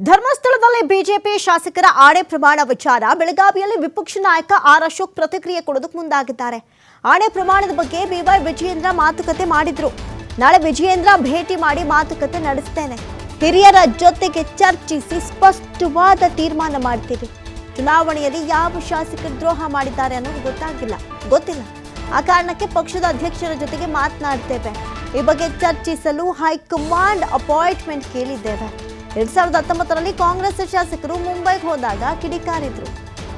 ಧರ್ಮಸ್ಥಳದಲ್ಲಿ ಬಿಜೆಪಿ ಶಾಸಕರ ಆಣೆ ಪ್ರಮಾಣ ವಿಚಾರ ಬೆಳಗಾವಿಯಲ್ಲಿ ವಿಪಕ್ಷ ನಾಯಕ ಆರ್ ಅಶೋಕ್ ಪ್ರತಿಕ್ರಿಯೆ ಕೊಡೋದಕ್ಕೆ ಮುಂದಾಗಿದ್ದಾರೆ. ಆಣೆ ಪ್ರಮಾಣದ ಬಗ್ಗೆ ಬಿವೈ ವಿಜಯೇಂದ್ರ ಮಾತುಕತೆ ಮಾಡಿದ್ರು. ನಾಳೆ ವಿಜಯೇಂದ್ರ ಭೇಟಿ ಮಾಡಿ ಮಾತುಕತೆ ನಡೆಸ್ತೇನೆ. ಹಿರಿಯರ ಜೊತೆಗೆ ಚರ್ಚಿಸಿ ಸ್ಪಷ್ಟವಾದ ತೀರ್ಮಾನ ಮಾಡ್ತೀವಿ. ಚುನಾವಣೆಯಲ್ಲಿ ಯಾವ ಶಾಸಕರು ದ್ರೋಹ ಮಾಡಿದ್ದಾರೆ ಅನ್ನೋದು ಗೊತ್ತಿಲ್ಲ. ಆ ಕಾರಣಕ್ಕೆ ಪಕ್ಷದ ಅಧ್ಯಕ್ಷರ ಜೊತೆಗೆ ಮಾತನಾಡ್ತೇವೆ. ಈ ಬಗ್ಗೆ ಚರ್ಚಿಸಲು ಹೈಕಮಾಂಡ್ ಅಪಾಯಿಂಟ್ಮೆಂಟ್ ಕೇಳಿದ್ದೇವೆ. 2019ರಲ್ಲಿ ಕಾಂಗ್ರೆಸ್ ಶಾಸಕರು ಮುಂಬೈಗೆ ಹೋದಾಗ ಕಿಡಿಕಾರಿದ್ರು.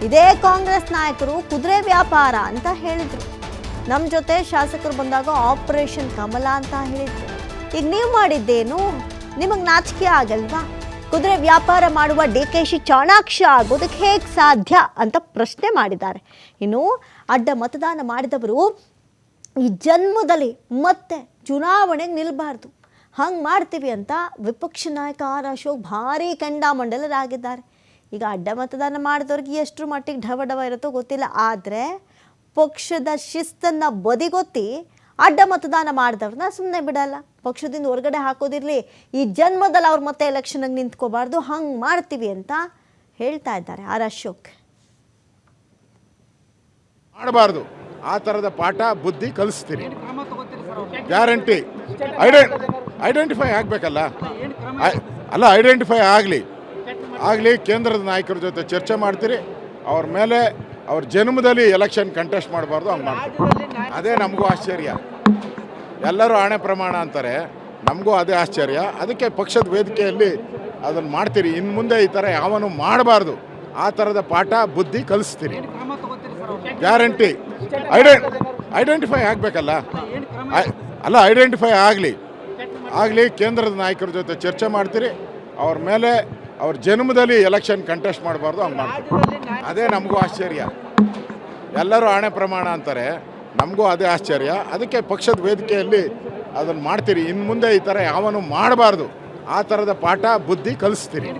ಇದೇ ಕಾಂಗ್ರೆಸ್ ನಾಯಕರು ಕುದುರೆ ವ್ಯಾಪಾರ ಅಂತ ಹೇಳಿದ್ರು. ನಮ್ಮ ಜೊತೆ ಶಾಸಕರು ಬಂದಾಗ ಆಪರೇಷನ್ ಕಮಲ ಅಂತ ಹೇಳಿದ್ರು. ಈಗ ನೀವು ಮಾಡಿದ್ದೇನು? ನಿಮಗೆ ನಾಚಿಕೆ ಆಗಲ್ವಾ? ಕುದುರೆ ವ್ಯಾಪಾರ ಮಾಡುವ ಡಿಕೆಶಿ ಚಾಣಾಕ್ಷ ಆಗೋದಕ್ಕೆ ಹೇಗೆ ಸಾಧ್ಯ ಅಂತ ಪ್ರಶ್ನೆ ಮಾಡಿದ್ದಾರೆ. ಇನ್ನು ಅಡ್ಡ ಮತದಾನ ಮಾಡಿದವರು ಈ ಜನ್ಮದಲ್ಲಿ ಮತ್ತೆ ಚುನಾವಣೆಗೆ ನಿಲ್ಲಬಾರ್ದು, ಹಂಗೆ ಮಾಡ್ತೀವಿ ಅಂತ ವಿಪಕ್ಷ ನಾಯಕ ಆರ್ ಅಶೋಕ್ ಭಾರೀ ಕೆಂಡಾಮಂಡಲರಾಗಿದ್ದಾರೆ. ಈಗ ಅಡ್ಡ ಮತದಾನ ಮಾಡಿದವ್ರಿಗೆ ಎಷ್ಟು ಮಟ್ಟಿಗೆ ಢವ ಇರುತ್ತೋ ಗೊತ್ತಿಲ್ಲ. ಆದರೆ ಪಕ್ಷದ ಶಿಸ್ತನ್ನು ಬದಿಗೊತ್ತಿ ಅಡ್ಡ ಮತದಾನ ಮಾಡಿದವ್ರನ್ನ ಸುಮ್ಮನೆ ಬಿಡಲ್ಲ. ಪಕ್ಷದಿಂದ ಹೊರಗಡೆ ಹಾಕೋದಿರಲಿ, ಈ ಜನ್ಮದಲ್ಲಿ ಅವ್ರು ಮತ್ತೆ ಎಲೆಕ್ಷನ್ಗೆ ನಿಂತ್ಕೋಬಾರ್ದು, ಹಂಗೆ ಮಾಡ್ತೀವಿ ಅಂತ ಹೇಳ್ತಾ ಇದ್ದಾರೆ ಆರ್ ಅಶೋಕ್. ಮಾಡಬಾರ್ದು, ಆ ಥರದ ಪಾಠ ಬುದ್ಧಿ ಕಲಿಸ್ತೀರಿ, ಗ್ಯಾರಂಟಿ. ಐಡೆಂಟಿಫೈ ಆಗಬೇಕಲ್ಲ, ಐಡೆಂಟಿಫೈ ಆಗಲಿ. ಕೇಂದ್ರದ ನಾಯಕರ ಜೊತೆ ಚರ್ಚೆ ಮಾಡ್ತೀರಿ. ಅವ್ರ ಮೇಲೆ ಅವ್ರ ಜನ್ಮದಲ್ಲಿ ಎಲೆಕ್ಷನ್ ಕಂಟೆಸ್ಟ್ ಮಾಡಬಾರ್ದು, ಹಂಗೆ ಮಾಡ್ತೀವಿ. ಅದೇ ನಮಗೂ ಆಶ್ಚರ್ಯ. ಎಲ್ಲರೂ ಆಣೆ ಪ್ರಮಾಣ ಅಂತಾರೆ, ನಮಗೂ ಅದೇ ಆಶ್ಚರ್ಯ. ಅದಕ್ಕೆ ಪಕ್ಷದ ವೇದಿಕೆಯಲ್ಲಿ ಅದನ್ನು ಮಾಡ್ತೀರಿ. ಇನ್ನು ಮುಂದೆ ಈ ಥರ ಯಾವನು ಮಾಡಬಾರ್ದು, ಆ ಥರದ ಪಾಠ ಬುದ್ಧಿ ಕಲಿಸ್ತೀರಿ, ಗ್ಯಾರಂಟಿ. ಐಡೆಂಟಿಫೈ ಆಗಬೇಕಲ್ಲ, ಐಡೆಂಟಿಫೈ ಆಗಲಿ. ಕೇಂದ್ರದ ನಾಯಕರ ಜೊತೆ ಚರ್ಚೆ ಮಾಡ್ತೀರಿ. ಅವ್ರ ಮೇಲೆ ಅವ್ರ ಜನ್ಮದಲ್ಲಿ ಎಲೆಕ್ಷನ್ ಕಂಟೆಸ್ಟ್ ಮಾಡಬಾರ್ದು, ಹಂಗೆ ಮಾಡ್ತೀವಿ. ಅದೇ ನಮಗೂ ಆಶ್ಚರ್ಯ. ಎಲ್ಲರೂ ಆಣೆ ಪ್ರಮಾಣ ಅಂತಾರೆ, ನಮಗೂ ಅದೇ ಆಶ್ಚರ್ಯ. ಅದಕ್ಕೆ ಪಕ್ಷದ ವೇದಿಕೆಯಲ್ಲಿ ಅದನ್ನು ಮಾಡ್ತೀರಿ. ಇನ್ನು ಮುಂದೆ ಈ ಥರ ಯಾವನು ಮಾಡಬಾರ್ದು, ಆ ಥರದ ಪಾಠ ಬುದ್ಧಿ ಕಲಿಸ್ತೀರಿ.